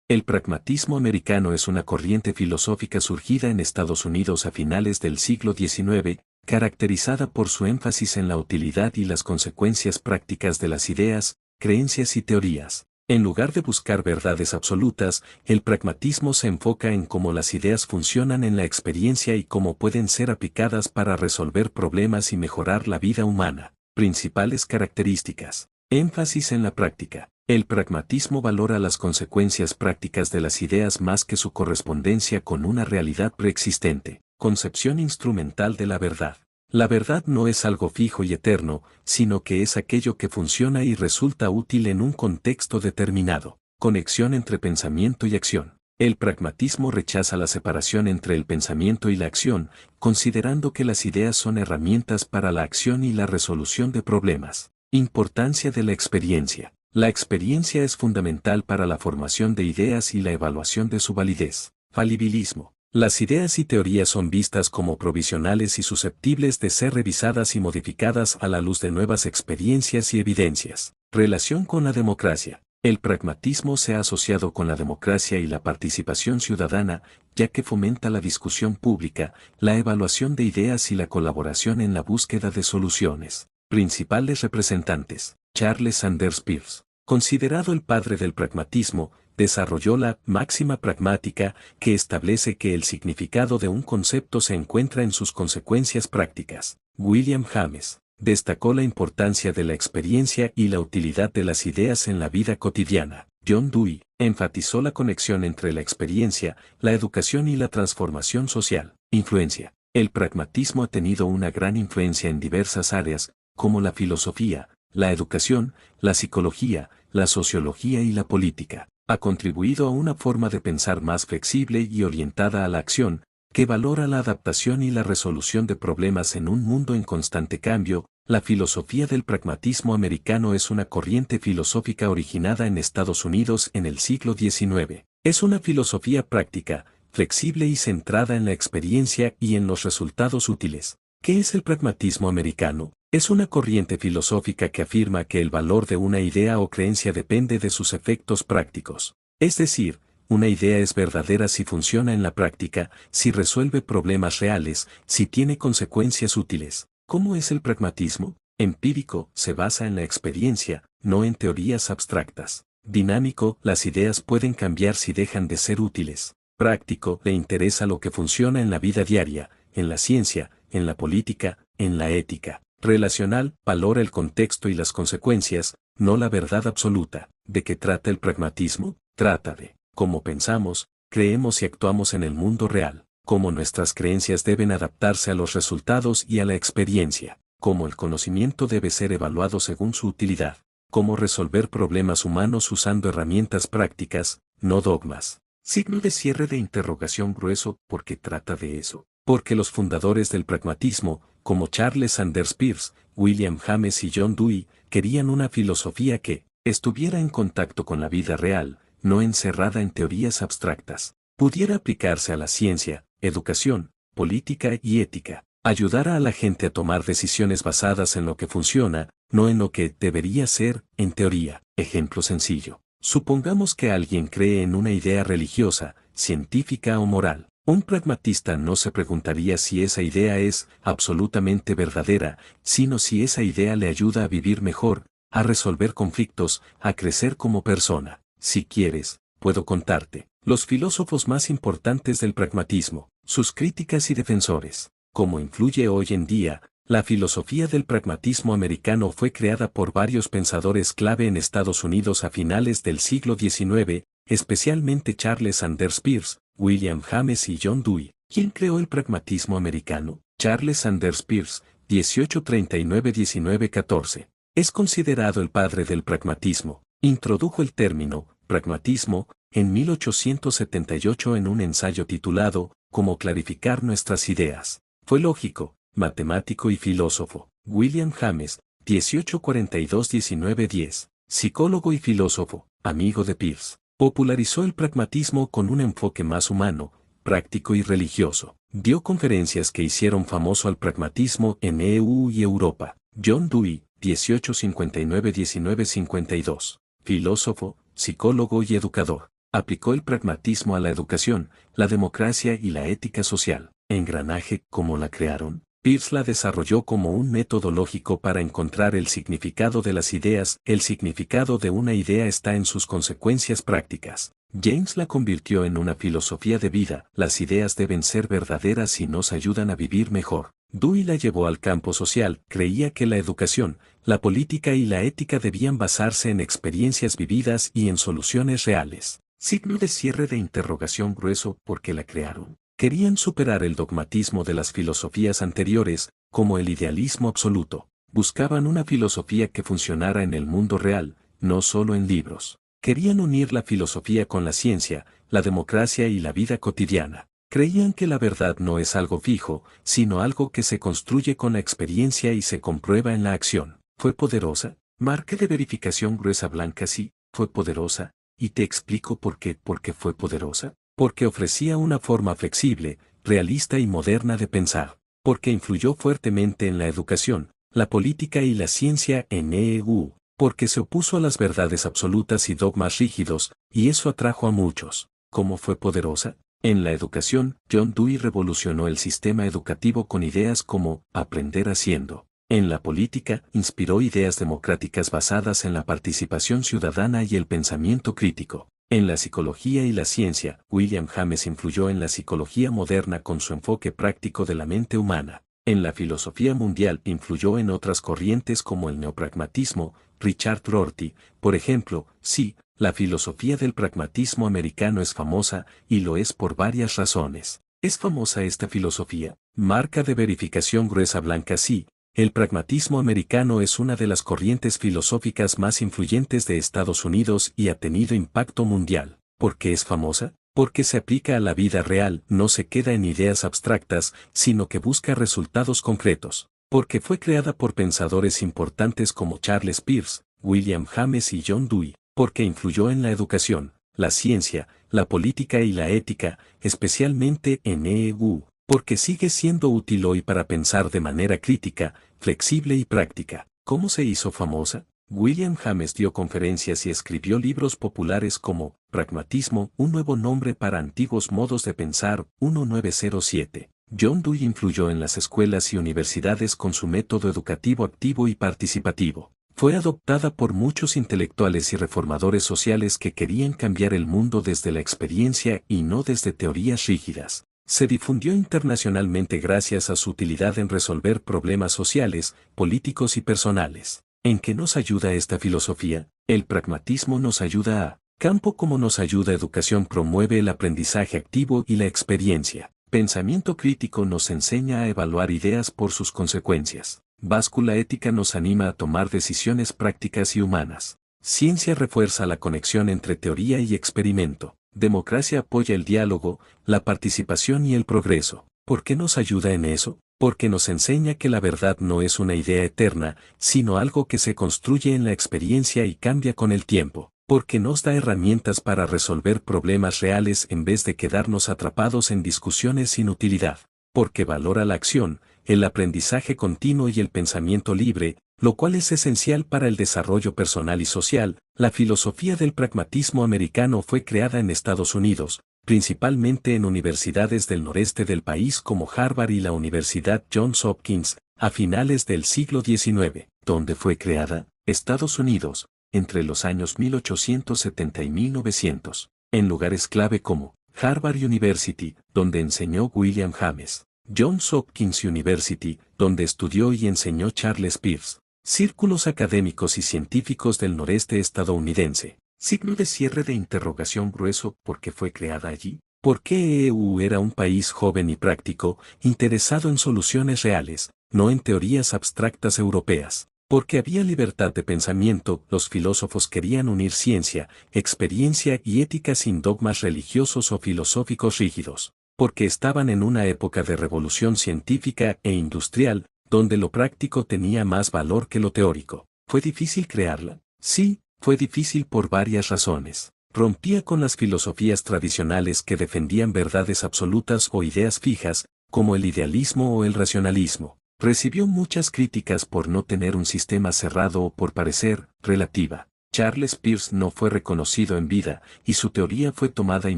El pragmatismo americano es una corriente filosófica surgida en Estados Unidos a finales del siglo XIX, caracterizada por su énfasis en la utilidad y las consecuencias prácticas de las ideas, creencias y teorías. En lugar de buscar verdades absolutas, el pragmatismo se enfoca en cómo las ideas funcionan en la experiencia y cómo pueden ser aplicadas para resolver problemas y mejorar la vida humana. Principales características. Énfasis en la práctica. El pragmatismo valora las consecuencias prácticas de las ideas más que su correspondencia con una realidad preexistente. Concepción instrumental de la verdad. La verdad no es algo fijo y eterno, sino que es aquello que funciona y resulta útil en un contexto determinado. Conexión entre pensamiento y acción. El pragmatismo rechaza la separación entre el pensamiento y la acción, considerando que las ideas son herramientas para la acción y la resolución de problemas. Importancia de la experiencia. La experiencia es fundamental para la formación de ideas y la evaluación de su validez. Falibilismo. Las ideas y teorías son vistas como provisionales y susceptibles de ser revisadas y modificadas a la luz de nuevas experiencias y evidencias. Relación con la democracia. El pragmatismo se ha asociado con la democracia y la participación ciudadana, ya que fomenta la discusión pública, la evaluación de ideas y la colaboración en la búsqueda de soluciones. Principales representantes. Charles Sanders Peirce. Considerado el padre del pragmatismo, desarrolló la máxima pragmática que establece que el significado de un concepto se encuentra en sus consecuencias prácticas. William James destacó la importancia de la experiencia y la utilidad de las ideas en la vida cotidiana. John Dewey enfatizó la conexión entre la experiencia, la educación y la transformación social. Influencia. El pragmatismo ha tenido una gran influencia en diversas áreas, como la filosofía, la educación, la psicología, la sociología y la política. Ha contribuido a una forma de pensar más flexible y orientada a la acción, que valora la adaptación y la resolución de problemas en un mundo en constante cambio. La filosofía del pragmatismo americano es una corriente filosófica originada en Estados Unidos en el siglo XIX. Es una filosofía práctica, flexible y centrada en la experiencia y en los resultados útiles. ¿Qué es el pragmatismo americano? Es una corriente filosófica que afirma que el valor de una idea o creencia depende de sus efectos prácticos. Es decir, una idea es verdadera si funciona en la práctica, si resuelve problemas reales, si tiene consecuencias útiles. ¿Cómo es el pragmatismo? Empírico, se basa en la experiencia, no en teorías abstractas. Dinámico, las ideas pueden cambiar si dejan de ser útiles. Práctico, le interesa lo que funciona en la vida diaria, en la ciencia, en la política, en la ética. Relacional, valora el contexto y las consecuencias, no la verdad absoluta. ¿De qué trata el pragmatismo? Trata de cómo pensamos, creemos y actuamos en el mundo real, cómo nuestras creencias deben adaptarse a los resultados y a la experiencia, cómo el conocimiento debe ser evaluado según su utilidad, cómo resolver problemas humanos usando herramientas prácticas, no dogmas. Signo de cierre de interrogación grueso, ¿por qué trata de eso? Porque los fundadores del pragmatismo, como Charles Sanders Peirce, William James y John Dewey, querían una filosofía que estuviera en contacto con la vida real, no encerrada en teorías abstractas, pudiera aplicarse a la ciencia, educación, política y ética, ayudara a la gente a tomar decisiones basadas en lo que funciona, no en lo que debería ser, en teoría. Ejemplo sencillo. Supongamos que alguien cree en una idea religiosa, científica o moral. Un pragmatista no se preguntaría si esa idea es absolutamente verdadera, sino si esa idea le ayuda a vivir mejor, a resolver conflictos, a crecer como persona. Si quieres, puedo contarte los filósofos más importantes del pragmatismo, sus críticas y defensores. Cómo influye hoy en día. La filosofía del pragmatismo americano fue creada por varios pensadores clave en Estados Unidos a finales del siglo XIX, especialmente Charles Sanders Peirce, William James y John Dewey. ¿Quién creó el pragmatismo americano? Charles Sanders Peirce, 1839-1914. Es considerado el padre del pragmatismo. Introdujo el término pragmatismo en 1878 en un ensayo titulado Cómo clarificar nuestras ideas. Fue lógico, matemático y filósofo. William James, 1842-1910. Psicólogo y filósofo, amigo de Peirce. Popularizó el pragmatismo con un enfoque más humano, práctico y religioso. Dio conferencias que hicieron famoso al pragmatismo en EU y Europa. John Dewey, 1859-1952. Filósofo, psicólogo y educador. Aplicó el pragmatismo a la educación, la democracia y la ética social. Engranaje, ¿cómo la crearon? Peirce la desarrolló como un método lógico para encontrar el significado de las ideas. El significado de una idea está en sus consecuencias prácticas. James la convirtió en una filosofía de vida. Las ideas deben ser verdaderas y nos ayudan a vivir mejor. Dewey la llevó al campo social. Creía que la educación, la política y la ética debían basarse en experiencias vividas y en soluciones reales. Signo de cierre de interrogación grueso. ¿Por qué la crearon? Querían superar el dogmatismo de las filosofías anteriores, como el idealismo absoluto. Buscaban una filosofía que funcionara en el mundo real, no solo en libros. Querían unir la filosofía con la ciencia, la democracia y la vida cotidiana. Creían que la verdad no es algo fijo, sino algo que se construye con la experiencia y se comprueba en la acción. ¿Fue poderosa? Marca de verificación gruesa blanca sí, fue poderosa, y te explico por qué. ¿Por qué fue poderosa? Porque ofrecía una forma flexible, realista y moderna de pensar. Porque influyó fuertemente en la educación, la política y la ciencia en EU. Porque se opuso a las verdades absolutas y dogmas rígidos, y eso atrajo a muchos. ¿Cómo fue poderosa? En la educación, John Dewey revolucionó el sistema educativo con ideas como aprender haciendo. En la política, inspiró ideas democráticas basadas en la participación ciudadana y el pensamiento crítico. En la psicología y la ciencia, William James influyó en la psicología moderna con su enfoque práctico de la mente humana. En la filosofía mundial influyó en otras corrientes como el neopragmatismo, Richard Rorty, por ejemplo. Sí, la filosofía del pragmatismo americano es famosa, y lo es por varias razones. ¿Es famosa esta filosofía? Marca de verificación gruesa blanca sí. El pragmatismo americano es una de las corrientes filosóficas más influyentes de Estados Unidos y ha tenido impacto mundial. ¿Por qué es famosa? Porque se aplica a la vida real, no se queda en ideas abstractas, sino que busca resultados concretos. Porque fue creada por pensadores importantes como Charles Peirce, William James y John Dewey. Porque influyó en la educación, la ciencia, la política y la ética, especialmente en EU. Porque sigue siendo útil hoy para pensar de manera crítica, flexible y práctica. ¿Cómo se hizo famosa? William James dio conferencias y escribió libros populares como Pragmatismo, un nuevo nombre para antiguos modos de pensar, 1907. John Dewey influyó en las escuelas y universidades con su método educativo activo y participativo. Fue adoptada por muchos intelectuales y reformadores sociales que querían cambiar el mundo desde la experiencia y no desde teorías rígidas. Se difundió internacionalmente gracias a su utilidad en resolver problemas sociales, políticos y personales. ¿En qué nos ayuda esta filosofía? El pragmatismo nos ayuda a campo como nos ayuda educación promueve el aprendizaje activo y la experiencia. Pensamiento crítico nos enseña a evaluar ideas por sus consecuencias. Báscula ética nos anima a tomar decisiones prácticas y humanas. Ciencia refuerza la conexión entre teoría y experimento. Democracia apoya el diálogo, la participación y el progreso. ¿Por qué nos ayuda en eso? Porque nos enseña que la verdad no es una idea eterna, sino algo que se construye en la experiencia y cambia con el tiempo. Porque nos da herramientas para resolver problemas reales en vez de quedarnos atrapados en discusiones sin utilidad. Porque valora la acción, el aprendizaje continuo y el pensamiento libre, lo cual es esencial para el desarrollo personal y social. La filosofía del pragmatismo americano fue creada en Estados Unidos, principalmente en universidades del noreste del país como Harvard y la Universidad Johns Hopkins, a finales del siglo XIX. ¿Dónde fue creada? Estados Unidos, entre los años 1870 y 1900, en lugares clave como Harvard University, donde enseñó William James, Johns Hopkins University, donde estudió y enseñó Charles Peirce, círculos académicos y científicos del noreste estadounidense. Signo de cierre de interrogación grueso. ¿Por qué fue creada allí? ¿Por qué EU era un país joven y práctico, interesado en soluciones reales, no en teorías abstractas europeas? Porque había libertad de pensamiento, los filósofos querían unir ciencia, experiencia y ética sin dogmas religiosos o filosóficos rígidos. Porque estaban en una época de revolución científica e industrial, donde lo práctico tenía más valor que lo teórico. ¿Fue difícil crearla? Sí, fue difícil por varias razones. Rompía con las filosofías tradicionales que defendían verdades absolutas o ideas fijas, como el idealismo o el racionalismo. Recibió muchas críticas por no tener un sistema cerrado o por parecer relativa. Charles Peirce no fue reconocido en vida, y su teoría fue tomada y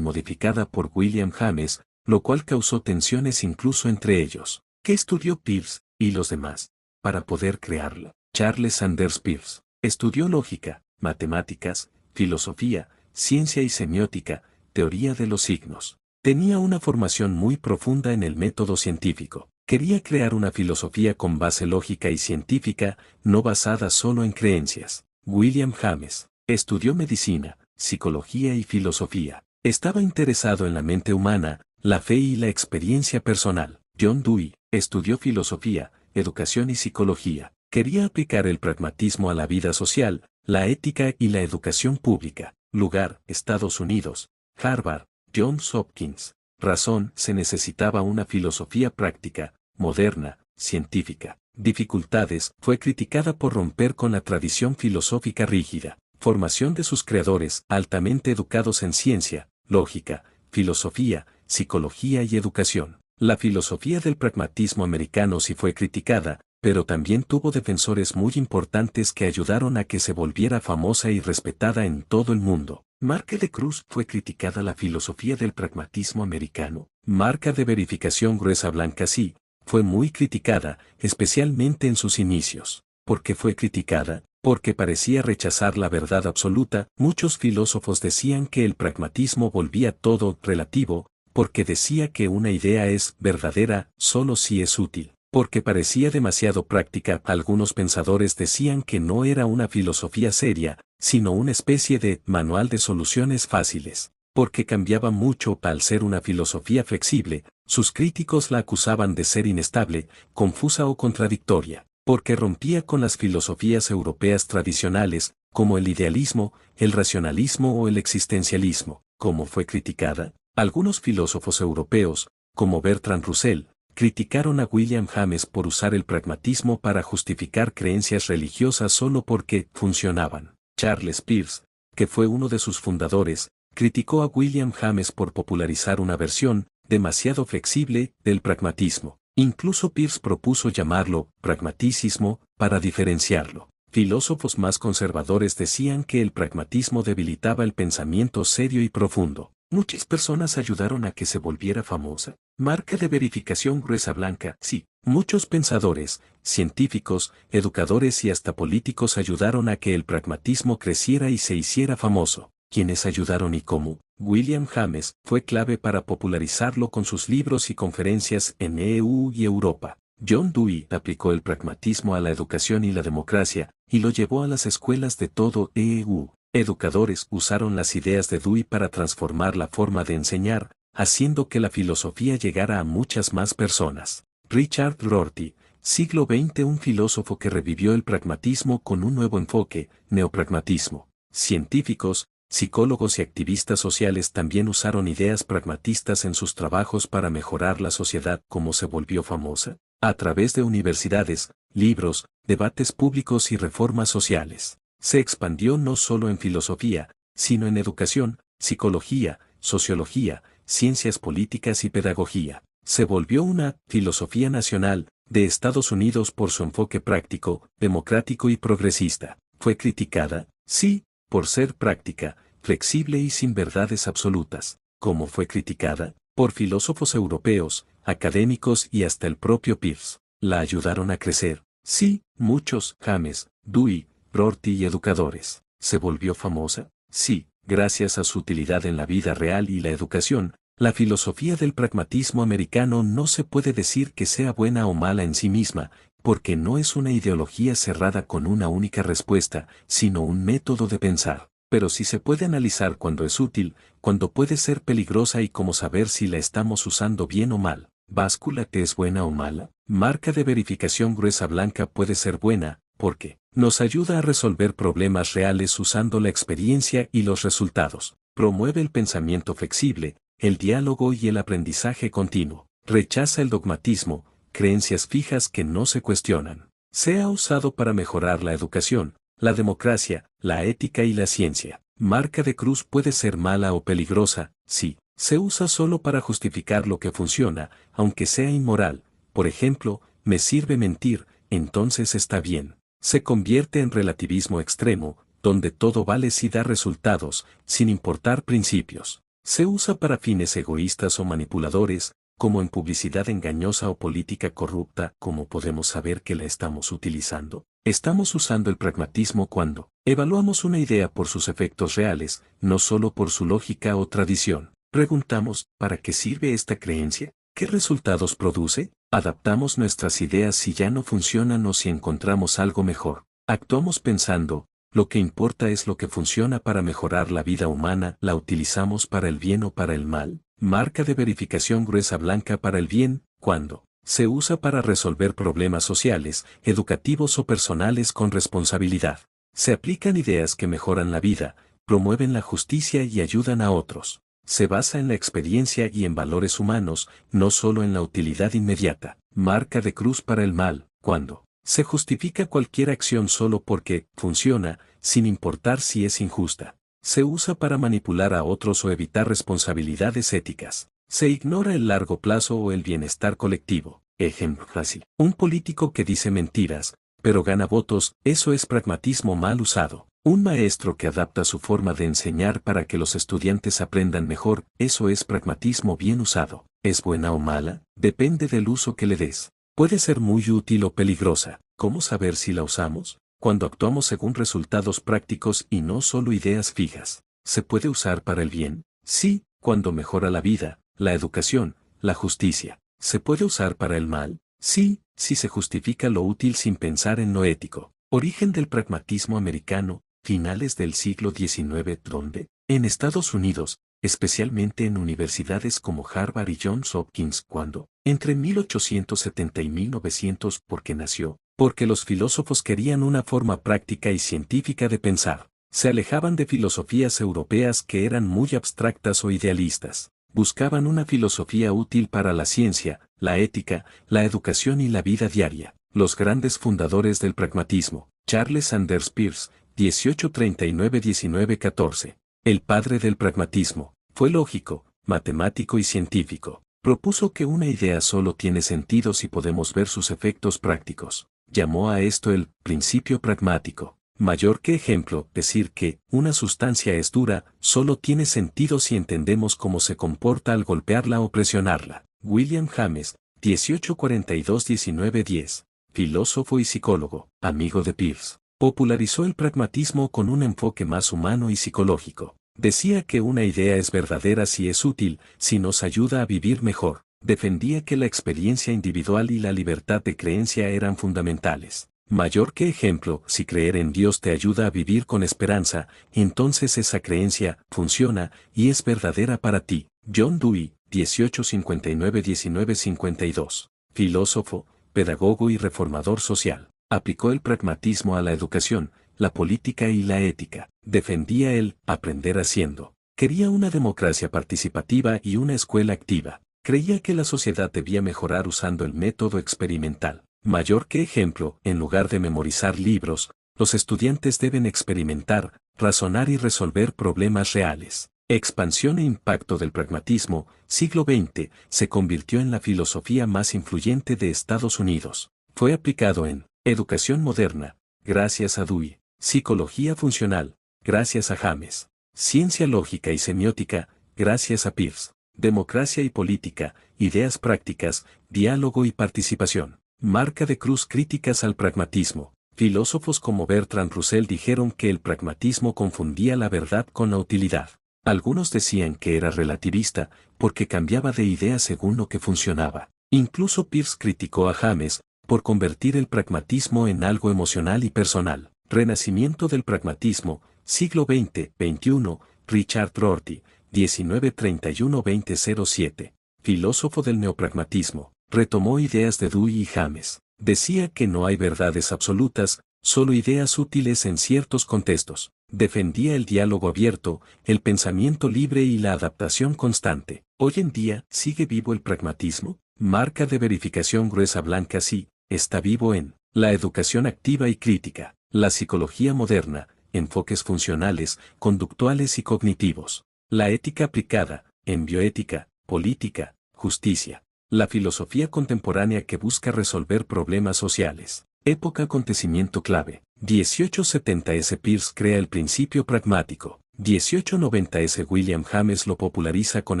modificada por William James, lo cual causó tensiones incluso entre ellos. ¿Qué estudió Peirce y los demás para poder crearla? Charles Sanders Peirce estudió lógica, matemáticas, filosofía, ciencia y semiótica, teoría de los signos. Tenía una formación muy profunda en el método científico. Quería crear una filosofía con base lógica y científica, no basada solo en creencias. William James estudió medicina, psicología y filosofía. Estaba interesado en la mente humana, la fe y la experiencia personal. John Dewey estudió filosofía, educación y psicología. Quería aplicar el pragmatismo a la vida social, la ética y la educación pública. Lugar, Estados Unidos. Harvard, Johns Hopkins. Razón, se necesitaba una filosofía práctica, moderna, científica. Dificultades, fue criticada por romper con la tradición filosófica rígida. Formación de sus creadores, altamente educados en ciencia, lógica, filosofía, psicología y educación. La filosofía del pragmatismo americano sí fue criticada, pero también tuvo defensores muy importantes que ayudaron a que se volviera famosa y respetada en todo el mundo. Marca de Cruz fue criticada la filosofía del pragmatismo americano. Marca de verificación gruesa blanca sí, fue muy criticada, especialmente en sus inicios. ¿Por qué fue criticada? Porque parecía rechazar la verdad absoluta. Muchos filósofos decían que el pragmatismo volvía todo relativo, porque decía que una idea es verdadera solo si es útil. Porque parecía demasiado práctica. Algunos pensadores decían que no era una filosofía seria, sino una especie de manual de soluciones fáciles. Porque cambiaba mucho al ser una filosofía flexible, sus críticos la acusaban de ser inestable, confusa o contradictoria. Porque rompía con las filosofías europeas tradicionales, como el idealismo, el racionalismo o el existencialismo. ¿Cómo fue criticada? Algunos filósofos europeos, como Bertrand Russell, criticaron a William James por usar el pragmatismo para justificar creencias religiosas solo porque funcionaban. Charles Peirce, que fue uno de sus fundadores, criticó a William James por popularizar una versión demasiado flexible del pragmatismo. Incluso Peirce propuso llamarlo pragmaticismo para diferenciarlo. Filósofos más conservadores decían que el pragmatismo debilitaba el pensamiento serio y profundo. Muchas personas ayudaron a que se volviera famosa. Marca de verificación gruesa blanca, sí. Muchos pensadores, científicos, educadores y hasta políticos ayudaron a que el pragmatismo creciera y se hiciera famoso. ¿Quiénes ayudaron y cómo? William James fue clave para popularizarlo con sus libros y conferencias en EU y Europa. John Dewey aplicó el pragmatismo a la educación y la democracia, y lo llevó a las escuelas de todo EU. Educadores usaron las ideas de Dewey para transformar la forma de enseñar, haciendo que la filosofía llegara a muchas más personas. Richard Rorty, siglo XX, un filósofo que revivió el pragmatismo con un nuevo enfoque, neopragmatismo. Científicos, psicólogos y activistas sociales también usaron ideas pragmatistas en sus trabajos para mejorar la sociedad. ¿Cómo se volvió famosa? A través de universidades, libros, debates públicos y reformas sociales. Se expandió no solo en filosofía, sino en educación, psicología, sociología, ciencias políticas y pedagogía. Se volvió una filosofía nacional de Estados Unidos por su enfoque práctico, democrático y progresista. ¿Fue criticada? Sí, por ser práctica, flexible y sin verdades absolutas. ¿Cómo fue criticada? Por filósofos europeos, académicos y hasta el propio Peirce. ¿La ayudaron a crecer? Sí, muchos, James, Dewey, Rorty y educadores. ¿Se volvió famosa? Sí, gracias a su utilidad en la vida real y la educación. La filosofía del pragmatismo americano no se puede decir que sea buena o mala en sí misma, porque no es una ideología cerrada con una única respuesta, sino un método de pensar. Pero sí se puede analizar cuando es útil, cuando puede ser peligrosa y cómo saber si la estamos usando bien o mal. ¿Báscula que es buena o mala? Marca de verificación gruesa blanca puede ser buena, porque nos ayuda a resolver problemas reales usando la experiencia y los resultados. Promueve el pensamiento flexible, el diálogo y el aprendizaje continuo. Rechaza el dogmatismo, creencias fijas que no se cuestionan. Se ha usado para mejorar la educación, la democracia, la ética y la ciencia. Marca de cruz puede ser mala o peligrosa, sí. Se usa solo para justificar lo que funciona, aunque sea inmoral. Por ejemplo, me sirve mentir, entonces está bien. Se convierte en relativismo extremo, donde todo vale si da resultados, sin importar principios. Se usa para fines egoístas o manipuladores, como en publicidad engañosa o política corrupta. ¿Cómo podemos saber que la estamos utilizando? Estamos usando el pragmatismo cuando evaluamos una idea por sus efectos reales, no solo por su lógica o tradición. Preguntamos, ¿para qué sirve esta creencia? ¿Qué resultados produce? Adaptamos nuestras ideas si ya no funcionan o si encontramos algo mejor. Actuamos pensando, lo que importa es lo que funciona para mejorar la vida humana. ¿La utilizamos para el bien o para el mal? Marca de verificación gruesa blanca para el bien, cuando se usa para resolver problemas sociales, educativos o personales con responsabilidad. Se aplican ideas que mejoran la vida, promueven la justicia y ayudan a otros. Se basa en la experiencia y en valores humanos, no solo en la utilidad inmediata. Marca de cruz para el mal, cuando se justifica cualquier acción solo porque funciona, sin importar si es injusta. Se usa para manipular a otros o evitar responsabilidades éticas. Se ignora el largo plazo o el bienestar colectivo. Ejemplo fácil. Un político que dice mentiras, pero gana votos, eso es pragmatismo mal usado. Un maestro que adapta su forma de enseñar para que los estudiantes aprendan mejor, eso es pragmatismo bien usado. ¿Es buena o mala? Depende del uso que le des. Puede ser muy útil o peligrosa. ¿Cómo saber si la usamos? Cuando actuamos según resultados prácticos y no solo ideas fijas. ¿Se puede usar para el bien? Sí, cuando mejora la vida, la educación, la justicia. ¿Se puede usar para el mal? Sí, si se justifica lo útil sin pensar en lo ético. Origen del pragmatismo americano, finales del siglo XIX, donde, en Estados Unidos, especialmente en universidades como Harvard y Johns Hopkins, cuando, entre 1870 y 1900, porque nació, porque los filósofos querían una forma práctica y científica de pensar. Se alejaban de filosofías europeas que eran muy abstractas o idealistas. Buscaban una filosofía útil para la ciencia, la ética, la educación y la vida diaria. Los grandes fundadores del pragmatismo, Charles Sanders Peirce, 1839-1914. El padre del pragmatismo, fue lógico, matemático y científico. Propuso que una idea solo tiene sentido si podemos ver sus efectos prácticos. Llamó a esto el principio pragmático. Mayor que ejemplo, decir que una sustancia es dura, solo tiene sentido si entendemos cómo se comporta al golpearla o presionarla. William James, 1842-1910. Filósofo y psicólogo, amigo de Peirce. Popularizó el pragmatismo con un enfoque más humano y psicológico. Decía que una idea es verdadera si es útil, si nos ayuda a vivir mejor. Defendía que la experiencia individual y la libertad de creencia eran fundamentales. Mayor que ejemplo, si creer en Dios te ayuda a vivir con esperanza, entonces esa creencia funciona y es verdadera para ti. John Dewey, 1859-1952. Filósofo, pedagogo y reformador social. Aplicó el pragmatismo a la educación, la política y la ética. Defendía el aprender haciendo. Quería una democracia participativa y una escuela activa. Creía que la sociedad debía mejorar usando el método experimental. Mayor que ejemplo, en lugar de memorizar libros, los estudiantes deben experimentar, razonar y resolver problemas reales. Expansión e impacto del pragmatismo, siglo XX, se convirtió en la filosofía más influyente de Estados Unidos. Fue aplicado en educación moderna, gracias a Dewey, psicología funcional, gracias a James, ciencia lógica y semiótica, gracias a Peirce, democracia y política, ideas prácticas, diálogo y participación. Marca de cruz críticas al pragmatismo. Filósofos como Bertrand Russell dijeron que el pragmatismo confundía la verdad con la utilidad. Algunos decían que era relativista, porque cambiaba de idea según lo que funcionaba. Incluso Peirce criticó a James, por convertir el pragmatismo en algo emocional y personal. Renacimiento del pragmatismo, siglo XX, XXI, Richard Rorty, 1931-2007. Filósofo del neopragmatismo. Retomó ideas de Dewey y James. Decía que no hay verdades absolutas, solo ideas útiles en ciertos contextos. Defendía el diálogo abierto, el pensamiento libre y la adaptación constante. Hoy en día, ¿sigue vivo el pragmatismo? Marca de verificación gruesa blanca sí, está vivo en la educación activa y crítica, la psicología moderna, enfoques funcionales, conductuales y cognitivos, la ética aplicada, en bioética, política, justicia. La filosofía contemporánea que busca resolver problemas sociales. Época acontecimiento clave. 1870s Peirce crea el principio pragmático. 1890s William James lo populariza con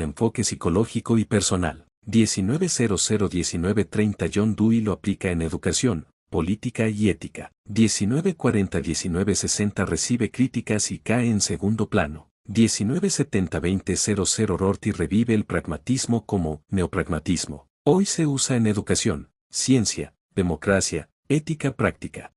enfoque psicológico y personal. 1900-1930 John Dewey lo aplica en educación, política y ética. 1940-1960 recibe críticas y cae en segundo plano. 1970-2000 Rorty revive el pragmatismo como neopragmatismo. Hoy se usa en educación, ciencia, democracia, ética práctica.